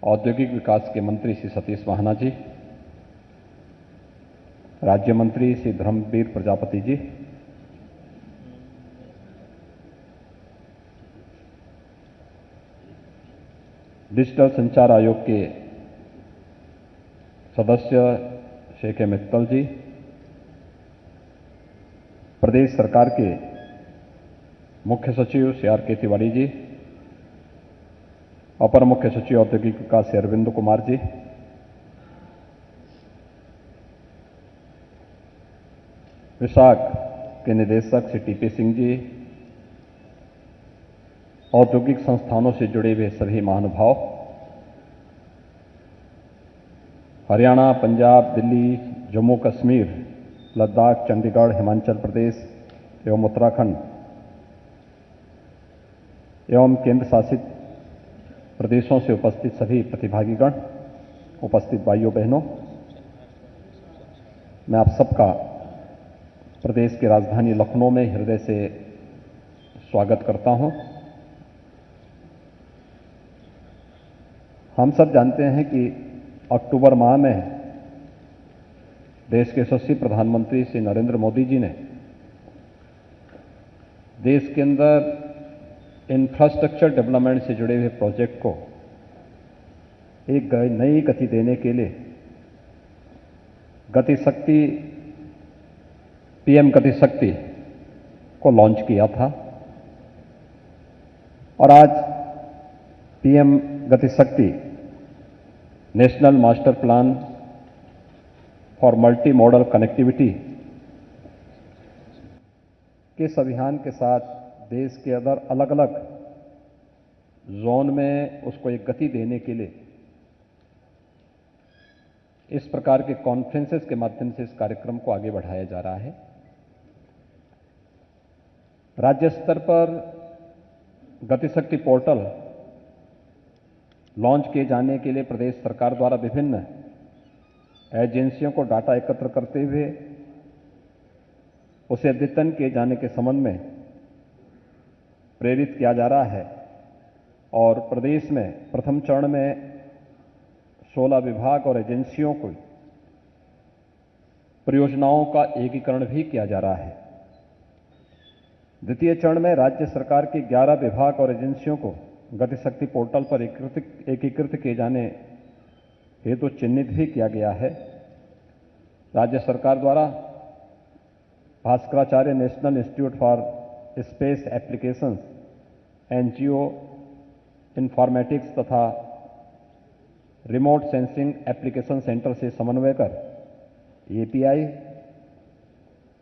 औद्योगिक विकास के मंत्री श्री सतीश महाना जी, राज्य मंत्री श्री धर्मवीर प्रजापति जी, डिजिटल संचार आयोग के सदस्य श्री के मित्तल जी, प्रदेश सरकार के मुख्य सचिव श्री आर के तिवारी जी, अपर मुख्य सचिव औद्योगिक विकास श्री अरविंद कुमार जी, विशाख के निदेशक श्री टीपी सिंह जी, औद्योगिक संस्थानों से जुड़े हुए सभी महानुभाव, हरियाणा, पंजाब, दिल्ली, जम्मू कश्मीर, लद्दाख, चंडीगढ़, हिमाचल प्रदेश एवं उत्तराखंड एवं केंद्र शासित प्रदेशों से उपस्थित सभी प्रतिभागीगण, उपस्थित भाइयों बहनों, मैं आप सबका प्रदेश की राजधानी लखनऊ में हृदय से स्वागत करता हूं। हम सब जानते हैं कि अक्टूबर माह में देश के यशस्वी प्रधानमंत्री श्री नरेंद्र मोदी जी ने देश के अंदर इंफ्रास्ट्रक्चर डेवलपमेंट से जुड़े हुए प्रोजेक्ट को एक नई गति देने के लिए गतिशक्ति, पीएम गतिशक्ति को लॉन्च किया था और आज PM Gatishakti national master plan for multi modal connectivity के इस अभियान के साथ देश के अंदर अलग अलग जोन में उसको एक गति देने के लिए इस प्रकार के कॉन्फ्रेंसेस के माध्यम से इस कार्यक्रम को आगे बढ़ाया जा रहा है। राज्य स्तर पर गतिशक्ति पोर्टल लॉन्च किए जाने के लिए प्रदेश सरकार द्वारा विभिन्न एजेंसियों को डाटा एकत्र करते हुए उसे अद्यतन किए जाने के संबंध में प्रेरित किया जा रहा है और प्रदेश में प्रथम चरण में 16 विभाग और एजेंसियों को परियोजनाओं का एकीकरण भी किया जा रहा है। द्वितीय चरण में राज्य सरकार के 11 विभाग और एजेंसियों को गतिशक्ति पोर्टल पर एकीकृत किए जाने हेतु चिन्हित भी किया गया है। राज्य सरकार द्वारा Bhaskaracharya national institute for space applications, NGO informatics तथा रिमोट सेंसिंग एप्लीकेशन सेंटर से समन्वय कर एपीआई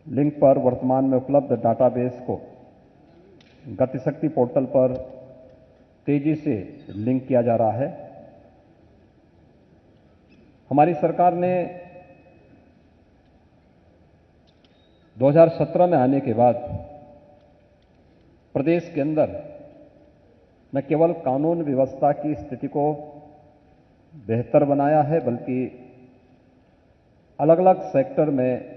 लिंक पर वर्तमान में उपलब्ध डाटाबेस को गतिशक्ति पोर्टल पर तेजी से लिंक किया जा रहा है। हमारी सरकार ने 2017 में आने के बाद प्रदेश के अंदर न केवल कानून व्यवस्था की स्थिति को बेहतर बनाया है, बल्कि अलग अलग सेक्टर में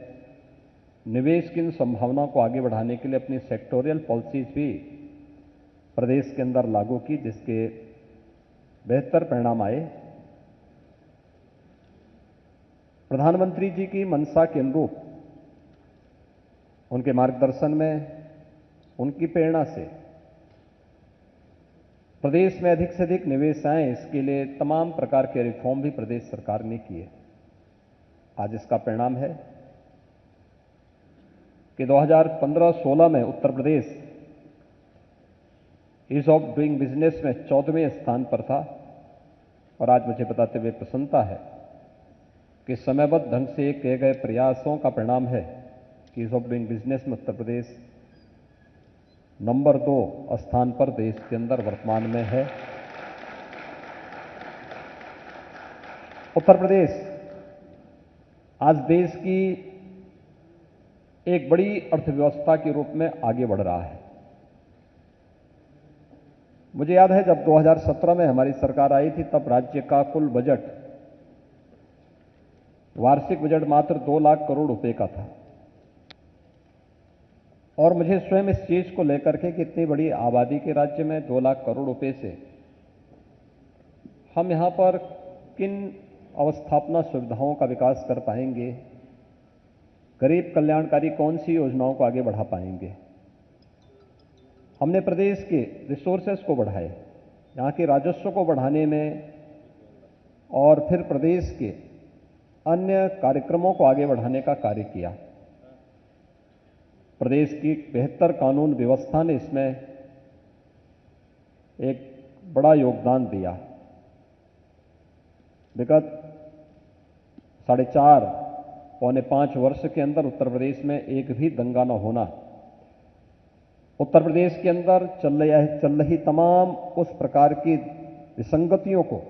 निवेश की इन संभावनाओं को आगे बढ़ाने के लिए अपनी सेक्टोरियल पॉलिसीज भी प्रदेश के अंदर लागू की, जिसके बेहतर परिणाम आए। प्रधानमंत्री जी की मंशा के अनुरूप उनके मार्गदर्शन में, उनकी प्रेरणा से प्रदेश में अधिक से अधिक निवेश आए, इसके लिए तमाम प्रकार के रिफॉर्म भी प्रदेश सरकार ने किए। आज इसका परिणाम है कि 2015-16 में Uttar Pradesh ease of doing business में 14वें स्थान पर था और आज मुझे बताते हुए प्रसन्नता है कि समयबद्ध ढंग से किए गए प्रयासों का परिणाम है कि ईज ऑफ डूइंग बिजनेस में उत्तर प्रदेश नंबर 2 स्थान पर देश के अंदर वर्तमान में है। उत्तर प्रदेश आज देश की एक बड़ी अर्थव्यवस्था के रूप में आगे बढ़ रहा है। मुझे याद है जब 2017 में हमारी सरकार आई थी, तब राज्य का कुल बजट, वार्षिक बजट मात्र 2 लाख करोड़ रुपए का था और मुझे स्वयं इस चीज को लेकर के कि इतनी बड़ी आबादी के राज्य में 2 लाख करोड़ रुपए से हम यहाँ पर किन अवस्थापना सुविधाओं का विकास कर पाएंगे, गरीब कल्याणकारी कौन सी योजनाओं को आगे बढ़ा पाएंगे। हमने प्रदेश के रिसोर्सेस को बढ़ाए, यहाँ के राजस्व को बढ़ाने में और फिर प्रदेश के अन्य कार्यक्रमों को आगे बढ़ाने का कार्य किया। प्रदेश की बेहतर कानून व्यवस्था ने इसमें एक बड़ा योगदान दिया। विगत 4.5 पौने 5 वर्ष के अंदर उत्तर प्रदेश में एक भी दंगा न होना, उत्तर प्रदेश के अंदर चल रही तमाम उस प्रकार की विसंगतियों को,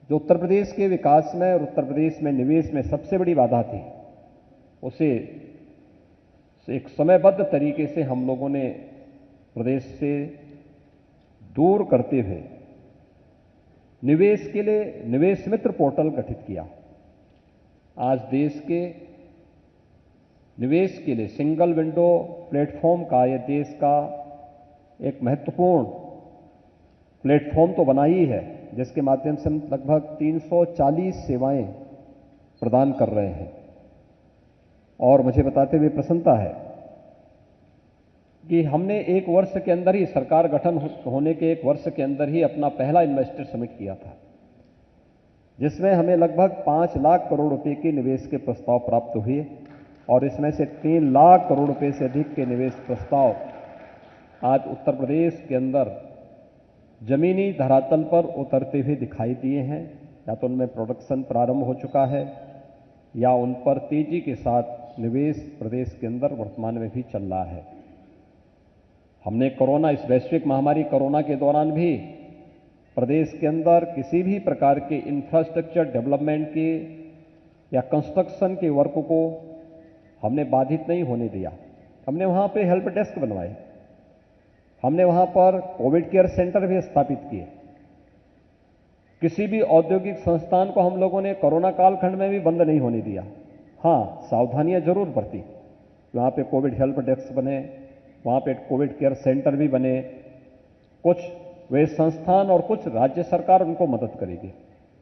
जो उत्तर प्रदेश के विकास में और उत्तर प्रदेश में निवेश में सबसे बड़ी बाधा थी, उसे एक समयबद्ध तरीके से हम लोगों ने प्रदेश से दूर करते हुए निवेश के लिए निवेश मित्र पोर्टल गठित किया। आज देश के निवेश के लिए सिंगल विंडो प्लेटफॉर्म का यह देश का एक महत्वपूर्ण प्लेटफॉर्म तो बना ही है, जिसके माध्यम से हम लगभग 340 सेवाएं प्रदान कर रहे हैं। और मुझे बताते हुए प्रसन्नता है कि हमने एक वर्ष के अंदर ही, सरकार गठन होने के एक वर्ष के अंदर ही अपना पहला इन्वेस्टर समिट किया था, जिसमें हमें लगभग 5 लाख करोड़ रुपए के निवेश के प्रस्ताव प्राप्त हुए और इसमें से 3 लाख करोड़ रुपए से अधिक के निवेश प्रस्ताव आज उत्तर प्रदेश के अंदर जमीनी धरातल पर उतरते हुए दिखाई दिए हैं। या तो उनमें प्रोडक्शन प्रारंभ हो चुका है या उन पर तेजी के साथ निवेश प्रदेश के अंदर वर्तमान में भी चल रहा है। हमने कोरोना, इस वैश्विक महामारी कोरोना के दौरान भी प्रदेश के अंदर किसी भी प्रकार के इंफ्रास्ट्रक्चर डेवलपमेंट के या कंस्ट्रक्शन के वर्क को हमने बाधित नहीं होने दिया। हमने वहां पे हेल्प डेस्क बनवाए, हमने वहां पर कोविड केयर सेंटर भी स्थापित किए। किसी भी औद्योगिक संस्थान को हम लोगों ने कोरोना कालखंड में भी बंद नहीं होने दिया। हाँ, सावधानियां जरूर बरती। वहां पे कोविड हेल्प डेस्क बने, वहां पे कोविड केयर सेंटर भी बने। कुछ वे संस्थान और कुछ राज्य सरकार उनको मदद करेगी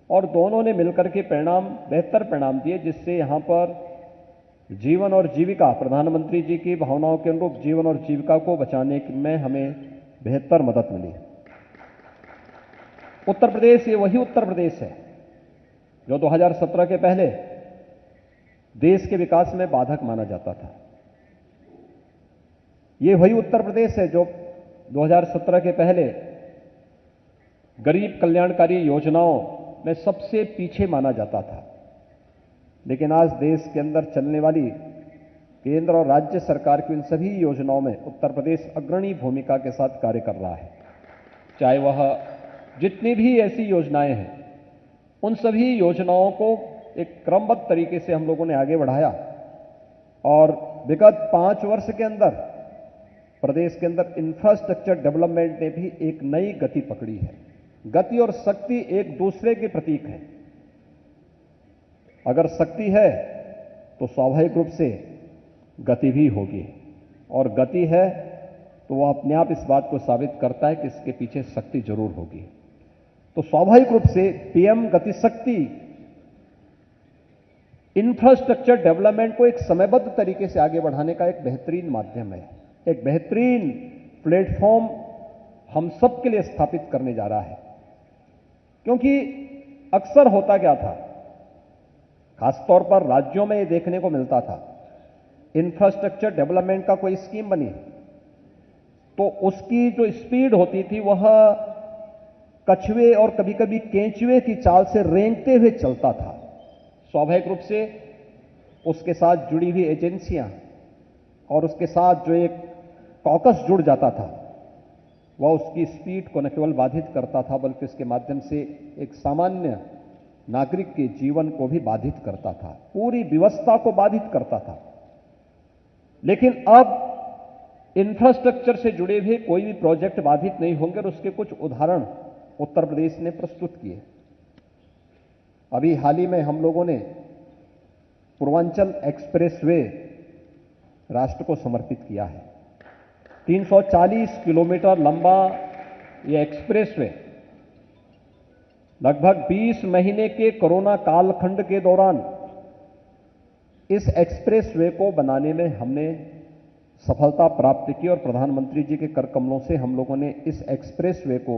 और दोनों ने मिलकर के बेहतर परिणाम दिए, जिससे यहां पर जीवन और जीविका, प्रधानमंत्री जी की भावनाओं के अनुरूप जीवन और जीविका को बचाने में हमें बेहतर मदद मिली। उत्तर प्रदेश, ये वही उत्तर प्रदेश है जो 2017 के पहले देश के विकास में बाधक माना जाता था। ये वही उत्तर प्रदेश है जो 2017 के पहले गरीब कल्याणकारी योजनाओं में सबसे पीछे माना जाता था। लेकिन आज देश के अंदर चलने वाली केंद्र और राज्य सरकार की इन सभी योजनाओं में उत्तर प्रदेश अग्रणी भूमिका के साथ कार्य कर रहा है। चाहे वह जितनी भी ऐसी योजनाएं हैं, उन सभी योजनाओं को एक क्रमबद्ध तरीके से हम लोगों ने आगे बढ़ाया और विगत 5 वर्ष के अंदर प्रदेश के अंदर इंफ्रास्ट्रक्चर डेवलपमेंट ने भी एक नई गति पकड़ी है। गति और शक्ति एक दूसरे के प्रतीक हैं। अगर शक्ति है तो स्वाभाविक रूप से गति भी होगी, और गति है तो वह अपने आप इस बात को साबित करता है कि इसके पीछे शक्ति जरूर होगी। तो स्वाभाविक रूप से पीएम गति शक्ति इंफ्रास्ट्रक्चर डेवलपमेंट को एक समयबद्ध तरीके से आगे बढ़ाने का एक बेहतरीन माध्यम है, एक बेहतरीन प्लेटफॉर्म हम सब के लिए स्थापित करने जा रहा है। क्योंकि अक्सर होता क्या था, खासतौर पर राज्यों में ये देखने को मिलता था, इंफ्रास्ट्रक्चर डेवलपमेंट का कोई स्कीम बनी तो उसकी जो स्पीड होती थी वह कछुए और कभी कभी केंचुए की चाल से रेंगते हुए चलता था। स्वाभाविक रूप से उसके साथ जुड़ी हुई एजेंसियां और उसके साथ जो एक कॉकस जुड़ जाता था, वह उसकी स्पीड को न केवल बाधित करता था बल्कि उसके माध्यम से एक सामान्य नागरिक के जीवन को भी बाधित करता था, पूरी व्यवस्था को बाधित करता था। लेकिन अब इंफ्रास्ट्रक्चर से जुड़े हुए कोई भी प्रोजेक्ट बाधित नहीं होंगे और उसके कुछ उदाहरण उत्तर प्रदेश ने प्रस्तुत किए। अभी हाल ही में हम लोगों ने पूर्वांचल एक्सप्रेसवे राष्ट्र को समर्पित किया है। 340 किलोमीटर लंबा यह एक्सप्रेसवे लगभग 20 महीने के कोरोना कालखंड के दौरान इस एक्सप्रेसवे को बनाने में हमने सफलता प्राप्त की और प्रधानमंत्री जी के कर कमलों से हम लोगों ने इस एक्सप्रेसवे को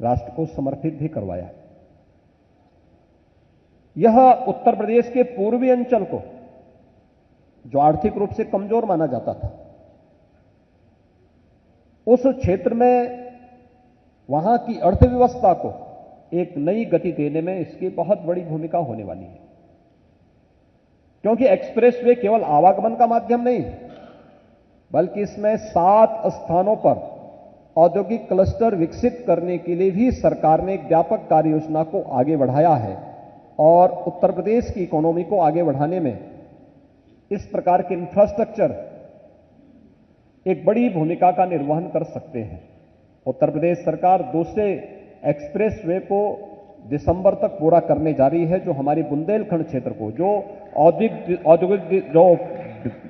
राष्ट्र को समर्पित भी करवाया। यह उत्तर प्रदेश के पूर्वी अंचल को, जो आर्थिक रूप से कमजोर माना जाता था, उस क्षेत्र में वहां की अर्थव्यवस्था को एक नई गति देने में इसकी बहुत बड़ी भूमिका होने वाली है। क्योंकि एक्सप्रेसवे केवल आवागमन का माध्यम नहीं है, बल्कि इसमें 7 स्थानों पर औद्योगिक क्लस्टर विकसित करने के लिए भी सरकार ने एक व्यापक कार्य योजना को आगे बढ़ाया है और उत्तर प्रदेश की इकोनॉमी को आगे बढ़ाने में इस प्रकार के इंफ्रास्ट्रक्चर एक बड़ी भूमिका का निर्वहन कर सकते हैं। उत्तर प्रदेश सरकार दूसरे एक्सप्रेसवे को दिसंबर तक पूरा करने जा रही है, जो हमारी बुंदेलखंड क्षेत्र को, जो औद्योगिक जो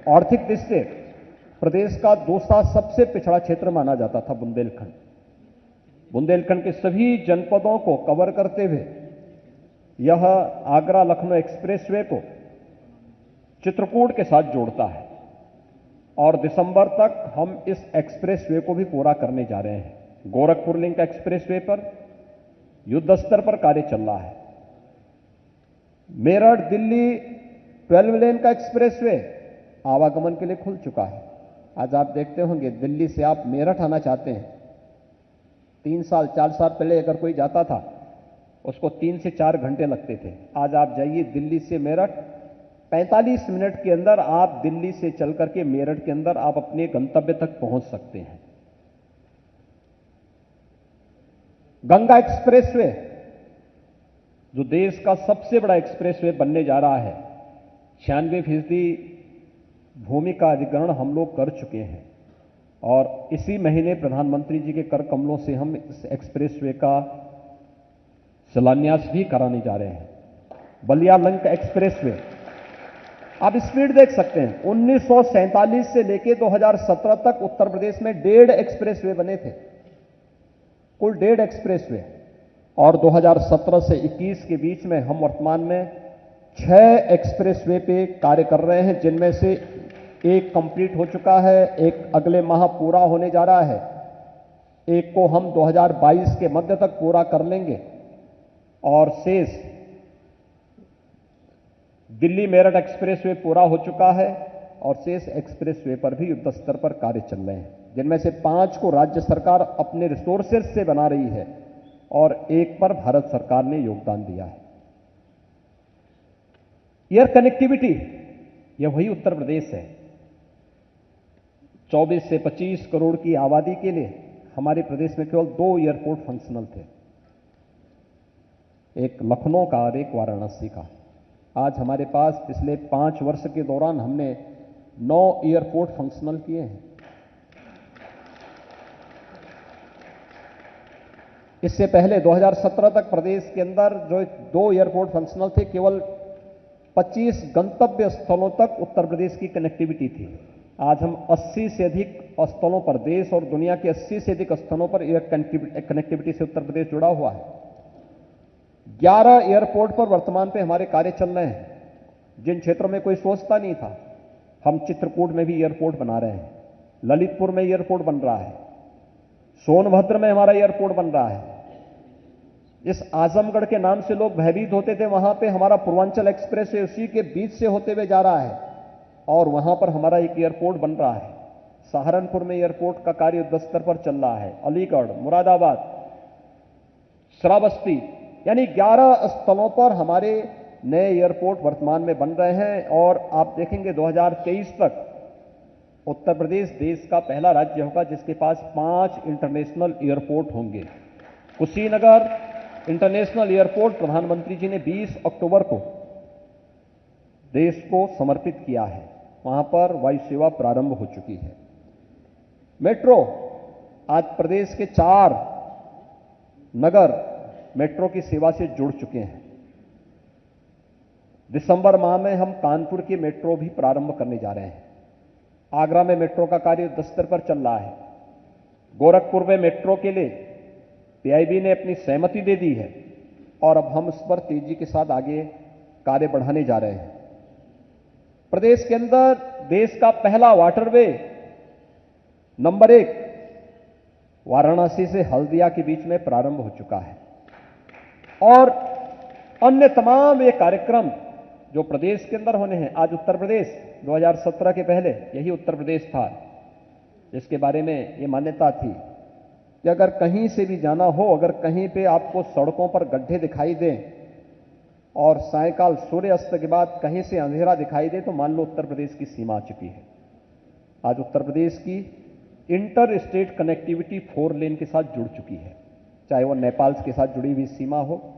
आर्थिक दृष्टि से प्रदेश का दूसरा सबसे पिछड़ा क्षेत्र माना जाता था बुंदेलखंड के सभी जनपदों को कवर करते हुए यह आगरा लखनऊ एक्सप्रेसवे को चित्रकूट के साथ जोड़ता है और दिसंबर तक हम इस एक्सप्रेसवे को भी पूरा करने जा रहे हैं। गोरखपुर लिंक एक्सप्रेसवे पर युद्ध स्तर पर कार्य चल रहा है। मेरठ दिल्ली 12 लेन का एक्सप्रेसवे आवागमन के लिए खुल चुका है। आज आप देखते होंगे, दिल्ली से आप मेरठ आना चाहते हैं, 3 साल 4 साल पहले अगर कोई जाता था उसको 3 से 4 घंटे लगते थे। आज आप जाइए दिल्ली से मेरठ, 45 मिनट के अंदर आप दिल्ली से चल करके मेरठ के अंदर आप अपने गंतव्य तक पहुंच सकते हैं। गंगा एक्सप्रेसवे, जो देश का सबसे बड़ा एक्सप्रेसवे बनने जा रहा है, 96% भूमि का अधिग्रहण हम लोग कर चुके हैं और इसी महीने प्रधानमंत्री जी के कर कमलों से हम इस एक्सप्रेसवे का शिलान्यास भी कराने जा रहे हैं। बलिया लिंक एक्सप्रेसवे, आप स्पीड देख सकते हैं, 1947 से लेकर 2017 तक उत्तर प्रदेश में 1.5 एक्सप्रेसवे बने थे, कुल 1.5 एक्सप्रेसवे, और 2017 से 21 के बीच में हम वर्तमान में 6 एक्सप्रेसवे पे कार्य कर रहे हैं, जिनमें से एक कंप्लीट हो चुका है, एक अगले माह पूरा होने जा रहा है, एक को हम 2022 के मध्य तक पूरा कर लेंगे और शेष दिल्ली मेरठ एक्सप्रेसवे पूरा हो चुका है और शेष एक्सप्रेसवे पर भी युद्ध स्तर पर कार्य चल रहे हैं, जिनमें से 5 को राज्य सरकार अपने रिसोर्सेज से बना रही है और एक पर भारत सरकार ने योगदान दिया है। एयर कनेक्टिविटी, यह वही उत्तर प्रदेश है। 24 से 25 करोड़ की आबादी के लिए हमारे प्रदेश में केवल 2 एयरपोर्ट फंक्शनल थे, एक लखनऊ का और एक वाराणसी का। आज हमारे पास पिछले 5 वर्ष के दौरान हमने 9 एयरपोर्ट फंक्शनल किए हैं। इससे पहले 2017 तक प्रदेश के अंदर जो 2 एयरपोर्ट फंक्शनल थे, केवल 25 गंतव्य स्थलों तक उत्तर प्रदेश की कनेक्टिविटी थी। आज हम 80 से अधिक स्थलों पर, देश और दुनिया के 80 से अधिक स्थलों पर एयर कनेक्टिविटी से उत्तर प्रदेश जुड़ा हुआ है। 11 एयरपोर्ट पर वर्तमान पे हमारे कार्य चल रहे हैं, जिन क्षेत्रों में कोई सोचता नहीं था। हम चित्रकूट में भी एयरपोर्ट बना रहे हैं, ललितपुर में एयरपोर्ट बन रहा है, सोनभद्र में हमारा एयरपोर्ट बन रहा है। इस आजमगढ़ के नाम से लोग भयभीत होते थे, वहां पे हमारा पूर्वांचल एक्सप्रेस उसी के बीच से होते हुए जा रहा है और वहां पर हमारा एक एयरपोर्ट बन रहा है। सहारनपुर में एयरपोर्ट का कार्य युद्ध स्तर पर चल रहा है। अलीगढ़, मुरादाबाद, श्रावस्ती, यानी 11 स्थलों पर हमारे नए एयरपोर्ट वर्तमान में बन रहे हैं और आप देखेंगे 2023 तक उत्तर प्रदेश देश का पहला राज्य होगा जिसके पास 5 इंटरनेशनल एयरपोर्ट होंगे। कुशीनगर इंटरनेशनल एयरपोर्ट प्रधानमंत्री जी ने 20 अक्टूबर को देश को समर्पित किया है, वहां पर वायु सेवा प्रारंभ हो चुकी है। मेट्रो, आज प्रदेश के 4 नगर मेट्रो की सेवा से जुड़ चुके हैं। दिसंबर माह में हम कानपुर की मेट्रो भी प्रारंभ करने जा रहे हैं। आगरा में मेट्रो का कार्य युद्ध स्तर पर चल रहा है। गोरखपुर में मेट्रो के लिए पीआईबी ने अपनी सहमति दे दी है। और अब हम इस पर तेजी के साथ आगे कार्य बढ़ाने जा रहे हैं। प्रदेश के अंदर देश का पहला वाटरवे नंबर 1 वाराणसी से हल्दिया के बीच में प्रारंभ हो चुका है और अन्य तमाम ये कार्यक्रम जो प्रदेश के अंदर होने हैं। आज उत्तर प्रदेश 2017 के पहले यही उत्तर प्रदेश था जिसके बारे में ये मान्यता थी कि अगर कहीं से भी जाना हो, अगर कहीं पे आपको सड़कों पर गड्ढे दिखाई दें और सायंकाल सूर्य अस्त के बाद कहीं से अंधेरा दिखाई दे तो मान लो उत्तर प्रदेश की सीमा आ चुकी है। आज उत्तर प्रदेश की इंटर स्टेट कनेक्टिविटी 4 लेन के साथ जुड़ चुकी है, चाहे वो नेपाल के साथ जुड़ी हुई सीमा हो।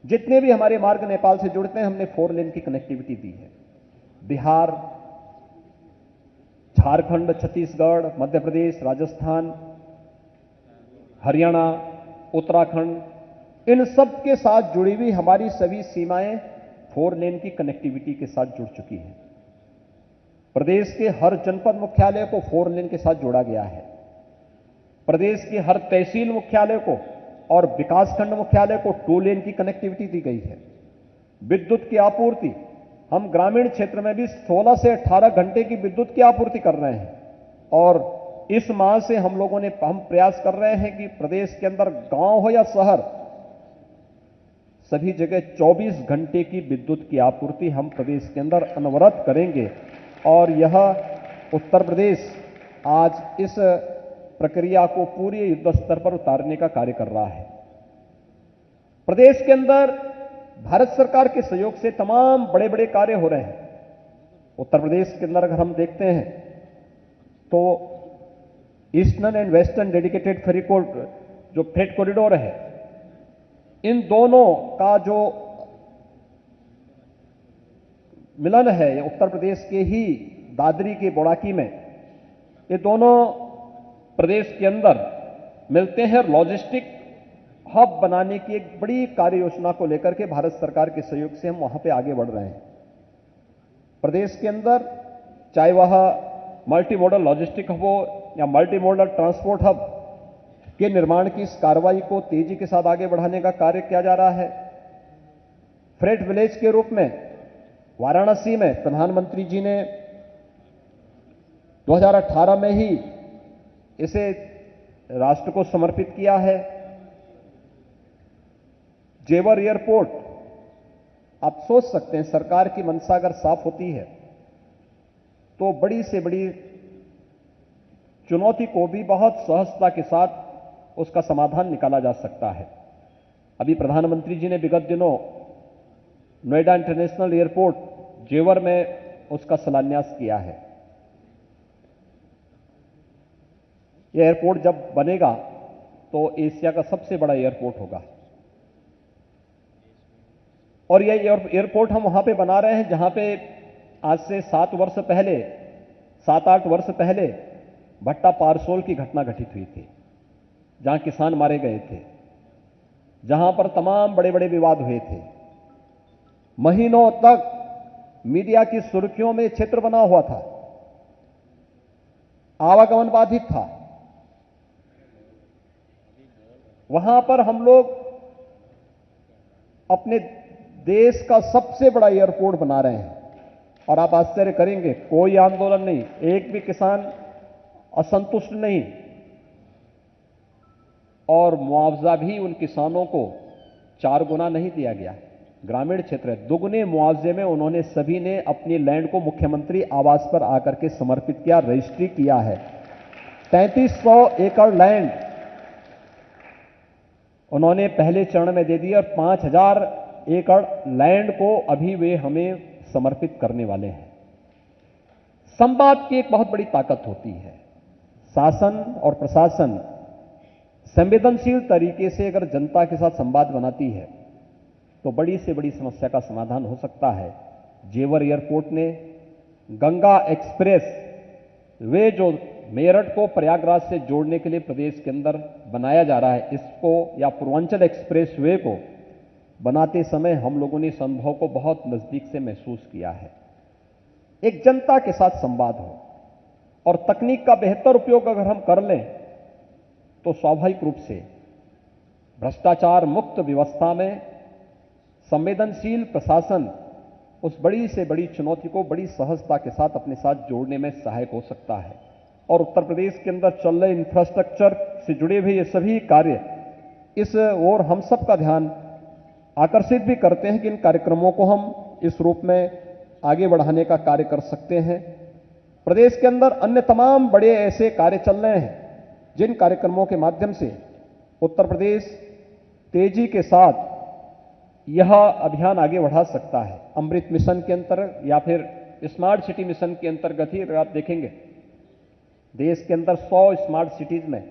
जितने भी हमारे मार्ग नेपाल से जुड़ते हैं हमने 4 लेन की कनेक्टिविटी दी है। बिहार, झारखंड, छत्तीसगढ़, मध्य प्रदेश, राजस्थान, हरियाणा, उत्तराखंड, इन सब के साथ जुड़ी हुई हमारी सभी सीमाएं 4 लेन की कनेक्टिविटी के साथ जुड़ चुकी हैं। प्रदेश के हर जनपद मुख्यालय को 4 लेन के साथ जोड़ा गया है। प्रदेश के हर तहसील मुख्यालय को और विकासखंड मुख्यालय को 2 लेन की कनेक्टिविटी दी गई है। विद्युत की आपूर्ति हम ग्रामीण क्षेत्र में भी 16 से 18 घंटे की विद्युत की आपूर्ति कर रहे हैं और इस माह से हम प्रयास कर रहे हैं कि प्रदेश के अंदर गांव हो या शहर, सभी जगह 24 घंटे की विद्युत की आपूर्ति हम प्रदेश के अंदर अनवरत करेंगे और यह उत्तर प्रदेश आज इस प्रक्रिया को पूरे युद्ध स्तर पर उतारने का कार्य कर रहा है। प्रदेश के अंदर भारत सरकार के सहयोग से तमाम बड़े बड़े कार्य हो रहे हैं। उत्तर प्रदेश के अंदर अगर हम देखते हैं तो eastern and western dedicated freight corridor है, इन दोनों का जो मिलन है उत्तर प्रदेश के ही दादरी के बोड़ाकी में, ये दोनों प्रदेश के अंदर मिलते हैं। लॉजिस्टिक हब बनाने की एक बड़ी कार्य योजना को लेकर के भारत सरकार के सहयोग से हम वहां पे आगे बढ़ रहे हैं। प्रदेश के अंदर चाहे वह मल्टी मॉडल लॉजिस्टिक हब हो या मल्टी मॉडल ट्रांसपोर्ट हब के निर्माण की इस कार्रवाई को तेजी के साथ आगे बढ़ाने का कार्य किया जा रहा है। फ्रेट विलेज के रूप में वाराणसी में प्रधानमंत्री जी ने 2018 में ही इसे राष्ट्र को समर्पित किया है। जेवर एयरपोर्ट, आप सोच सकते हैं सरकार की मंशा अगर साफ होती है तो बड़ी से बड़ी चुनौती को भी बहुत सहजता के साथ उसका समाधान निकाला जा सकता है। अभी प्रधानमंत्री जी ने विगत दिनों नोएडा इंटरनेशनल एयरपोर्ट जेवर में उसका शिलान्यास किया है। यह एयरपोर्ट जब बनेगा तो एशिया का सबसे बड़ा एयरपोर्ट होगा और यह एयरपोर्ट हम वहां पे बना रहे हैं जहां पे आज से 7-8 वर्ष पहले भट्टा पारसोल की घटना घटित हुई थी, जहां किसान मारे गए थे, जहां पर तमाम बड़े बड़े विवाद हुए थे। महीनों तक मीडिया की सुर्खियों में क्षेत्र बना हुआ था, आवागमन बाधित था। वहां पर हम लोग अपने देश का सबसे बड़ा एयरपोर्ट बना रहे हैं और आप आश्चर्य करेंगे, कोई आंदोलन नहीं, एक भी किसान असंतुष्ट नहीं और मुआवजा भी उन किसानों को 4 गुना नहीं दिया गया। ग्रामीण क्षेत्र है, दुगने मुआवजे में उन्होंने सभी ने अपनी लैंड को मुख्यमंत्री आवास पर आकर के समर्पित किया, रजिस्ट्री किया है। 3300 एकड़ लैंड उन्होंने पहले चरण में दे दी और 5000 एकड़ लैंड को अभी वे हमें समर्पित करने वाले हैं। संवाद की एक बहुत बड़ी ताकत होती है। शासन और प्रशासन संवेदनशील तरीके से अगर जनता के साथ संवाद बनाती है तो बड़ी से बड़ी समस्या का समाधान हो सकता है। जेवर एयरपोर्ट ने गंगा एक्सप्रेस वे जो मेरठ को प्रयागराज से जोड़ने के लिए प्रदेश के अंदर बनाया जा रहा है, इसको या पूर्वांचल एक्सप्रेस वे को बनाते समय हम लोगों ने इस अनुभव को बहुत नजदीक से महसूस किया है। एक जनता के साथ संवाद हो और तकनीक का बेहतर उपयोग अगर हम कर लें तो स्वाभाविक रूप से भ्रष्टाचार मुक्त व्यवस्था में संवेदनशील प्रशासन उस बड़ी से बड़ी चुनौती को बड़ी सहजता के साथ अपने साथ जोड़ने में सहायक हो सकता है। और उत्तर प्रदेश के अंदर चल रहे इंफ्रास्ट्रक्चर से जुड़े हुए ये सभी कार्य इस ओर हम सब का ध्यान आकर्षित भी करते हैं कि इन कार्यक्रमों को हम इस रूप में आगे बढ़ाने का कार्य कर सकते हैं। प्रदेश के अंदर अन्य तमाम बड़े ऐसे कार्य चल रहे हैं जिन कार्यक्रमों के माध्यम से उत्तर प्रदेश तेजी के साथ यह अभियान आगे बढ़ा सकता है। अमृत मिशन के अंतर्गत या फिर स्मार्ट सिटी मिशन के अंतर्गत ही अगर आप देखेंगे देश के अंदर 100 स्मार्ट सिटीज में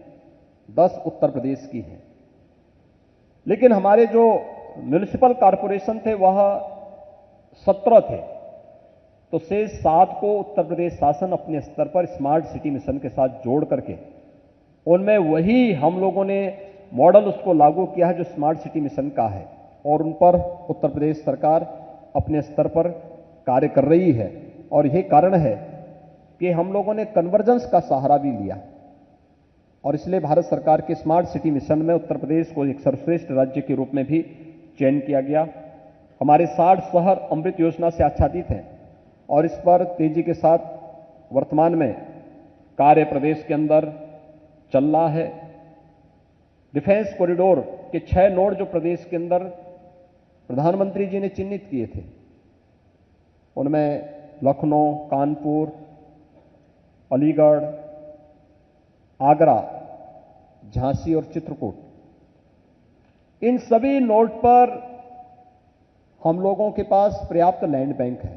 10 उत्तर प्रदेश की हैं। लेकिन हमारे जो म्युनिसिपल कॉरपोरेशन थे वह 17 थे, तो शेष 7 को उत्तर प्रदेश शासन अपने स्तर पर स्मार्ट सिटी मिशन के साथ जोड़ करके उनमें वही हम लोगों ने मॉडल उसको लागू किया है जो स्मार्ट सिटी मिशन का है, और उन पर उत्तर प्रदेश सरकार अपने स्तर पर कार्य कर रही है। और यही कारण है कि हम लोगों ने कन्वर्जेंस का सहारा भी लिया और इसलिए भारत सरकार के स्मार्ट सिटी मिशन में उत्तर प्रदेश को एक सर्वश्रेष्ठ राज्य के रूप में भी चयन किया गया। हमारे 60 शहर अमृत योजना से आच्छादित हैं और इस पर तेजी के साथ वर्तमान में कार्य प्रदेश के अंदर चल रहा है। डिफेंस कॉरिडोर के 6 नोड जो प्रदेश के अंदर प्रधानमंत्री जी ने चिन्हित किए थे उनमें लखनऊ, कानपुर, अलीगढ़, आगरा, झांसी और चित्रकूट, इन सभी नोड पर हम लोगों के पास पर्याप्त लैंड बैंक है।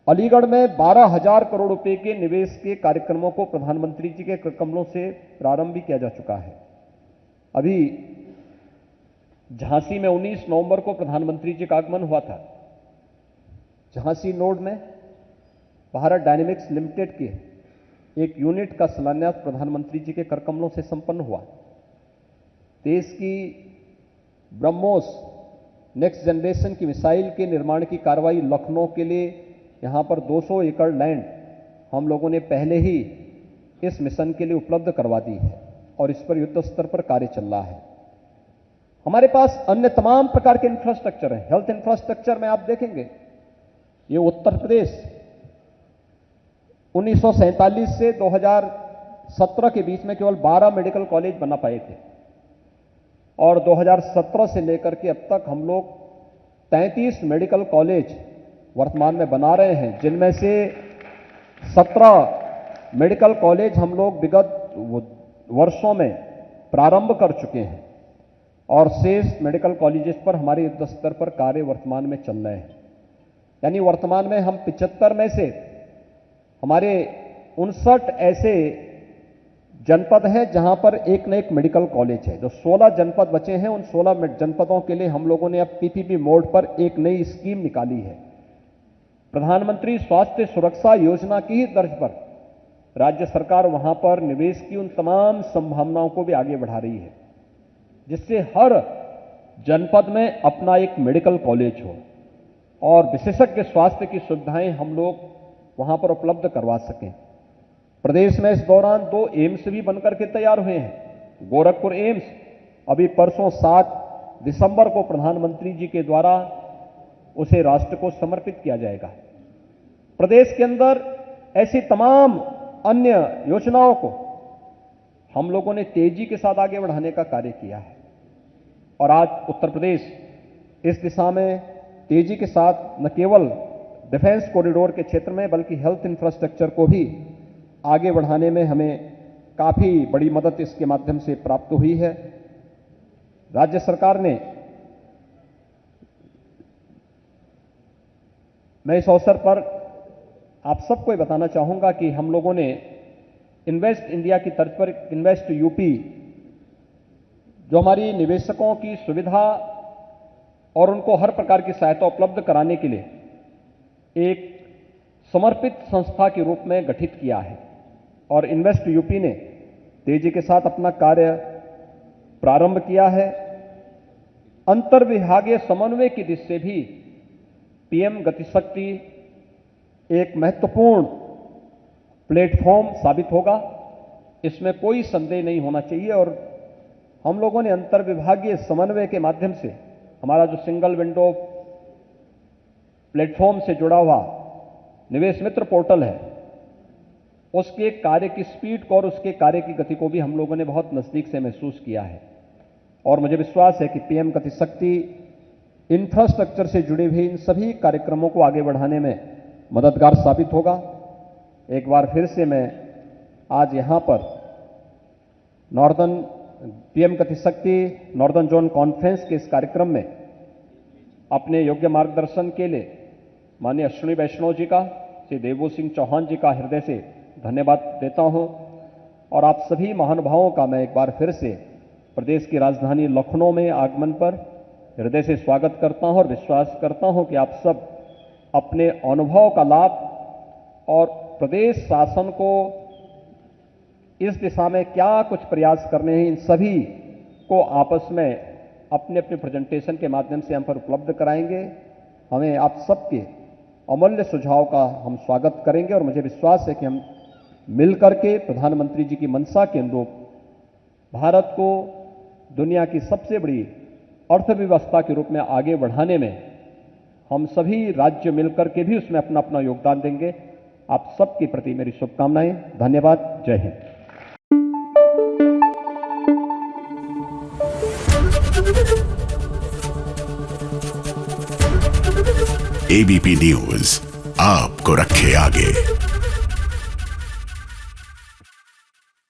अलीगढ़ में 12,000 करोड़ रुपए के निवेश के कार्यक्रमों को प्रधानमंत्री जी के कमलों से प्रारंभ भी किया जा चुका है। अभी झांसी में 19 नवंबर को प्रधानमंत्री जी का आगमन हुआ था। झांसी नोड में भारत डायनेमिक्स लिमिटेड के एक यूनिट का शिलान्यास प्रधानमंत्री जी के करकमलों से संपन्न हुआ। देश की ब्रह्मोस नेक्स्ट जनरेशन की मिसाइल के निर्माण की कार्रवाई लखनऊ के लिए यहां पर 200 एकड़ लैंड हम लोगों ने पहले ही इस मिशन के लिए उपलब्ध करवा दी है और इस पर युद्ध स्तर पर कार्य चल रहा है। हमारे पास अन्य तमाम प्रकार के इंफ्रास्ट्रक्चर हैं। हेल्थ इंफ्रास्ट्रक्चर में आप देखेंगे ये उत्तर प्रदेश 1947 से 2017 के बीच में केवल 12 मेडिकल कॉलेज बना पाए थे और 2017 से लेकर के अब तक हम लोग 33 मेडिकल कॉलेज वर्तमान में बना रहे हैं, जिनमें से 17 मेडिकल कॉलेज हम लोग विगत वर्षों में प्रारंभ कर चुके हैं और शेष मेडिकल कॉलेजेस पर हमारे युद्ध स्तर पर कार्य वर्तमान में चल रहे हैं। यानी वर्तमान में हम 75 में से हमारे 59 ऐसे जनपद हैं जहां पर एक न एक मेडिकल कॉलेज है। जो 16 जनपद बचे हैं उन 16 जनपदों के लिए हम लोगों ने अब पीपीपी मोड पर एक नई स्कीम निकाली है। प्रधानमंत्री स्वास्थ्य सुरक्षा योजना की ही तर्ज पर राज्य सरकार वहां पर निवेश की उन तमाम संभावनाओं को भी आगे बढ़ा रही है, जिससे हर जनपद में अपना एक मेडिकल कॉलेज हो और विशेषज्ञ स्वास्थ्य की सुविधाएं हम लोग वहां पर उपलब्ध करवा सकें। प्रदेश में इस दौरान 2 एम्स भी बनकर के तैयार हुए हैं। गोरखपुर एम्स अभी परसों 7 दिसंबर को प्रधानमंत्री जी के द्वारा उसे राष्ट्र को समर्पित किया जाएगा। प्रदेश के अंदर ऐसी तमाम अन्य योजनाओं को हम लोगों ने तेजी के साथ आगे बढ़ाने का कार्य किया है और आज उत्तर प्रदेश इस दिशा में तेजी के साथ न केवल डिफेंस कॉरिडोर के क्षेत्र में बल्कि हेल्थ इंफ्रास्ट्रक्चर को भी आगे बढ़ाने में हमें काफी बड़ी मदद इसके माध्यम से प्राप्त हुई है। राज्य सरकार ने, मैं इस अवसर पर आप सबको ये बताना चाहूंगा कि हम लोगों ने इन्वेस्ट इंडिया की तर्ज पर इन्वेस्ट यूपी, जो हमारी निवेशकों की सुविधा और उनको हर प्रकार की सहायता उपलब्ध कराने के लिए एक समर्पित संस्था के रूप में गठित किया है और इन्वेस्ट यूपी ने तेजी के साथ अपना कार्य प्रारंभ किया है। अंतर विभागीय समन्वय की दृष्टि से भी पीएम गतिशक्ति एक महत्वपूर्ण प्लेटफॉर्म साबित होगा, इसमें कोई संदेह नहीं होना चाहिए। और हम लोगों ने अंतर विभागीय समन्वय के माध्यम से हमारा जो सिंगल विंडो प्लेटफॉर्म से जुड़ा हुआ निवेश मित्र पोर्टल है, उसके कार्य की स्पीड को और उसके कार्य की गति को भी हम लोगों ने बहुत नजदीक से महसूस किया है। और मुझे विश्वास है कि पीएम गति शक्ति इंफ्रास्ट्रक्चर से जुड़े हुए इन सभी कार्यक्रमों को आगे बढ़ाने में मददगार साबित होगा। एक बार फिर से मैं आज यहां पर नॉर्दर्न पीएम गति शक्ति नॉर्दर्न जोन कॉन्फ्रेंस के इस कार्यक्रम में अपने योग्य मार्गदर्शन के लिए माननीय अश्विनी वैष्णव जी का, श्री देवू सिंह चौहान जी का हृदय से धन्यवाद देता हूं। और आप सभी महानुभावों का मैं एक बार फिर से प्रदेश की राजधानी लखनऊ में आगमन पर हृदय से स्वागत करता हूं और विश्वास करता हूं कि आप सब अपने अनुभव का लाभ और प्रदेश शासन को इस दिशा में क्या कुछ प्रयास करने हैं, इन सभी को आपस में अपने अपने प्रेजेंटेशन के माध्यम से हम पर उपलब्ध कराएंगे। हमें आप सबके अमूल्य सुझाव का हम स्वागत करेंगे और मुझे विश्वास है कि हम मिलकर के प्रधानमंत्री जी की मंशा के अनुरूप भारत को दुनिया की सबसे बड़ी अर्थव्यवस्था के रूप में आगे बढ़ाने में हम सभी राज्य मिलकर के भी उसमें अपना अपना योगदान देंगे। आप सबके प्रति मेरी शुभकामनाएं। धन्यवाद। जय हिंद। एबीपी न्यूज आपको रखे आगे।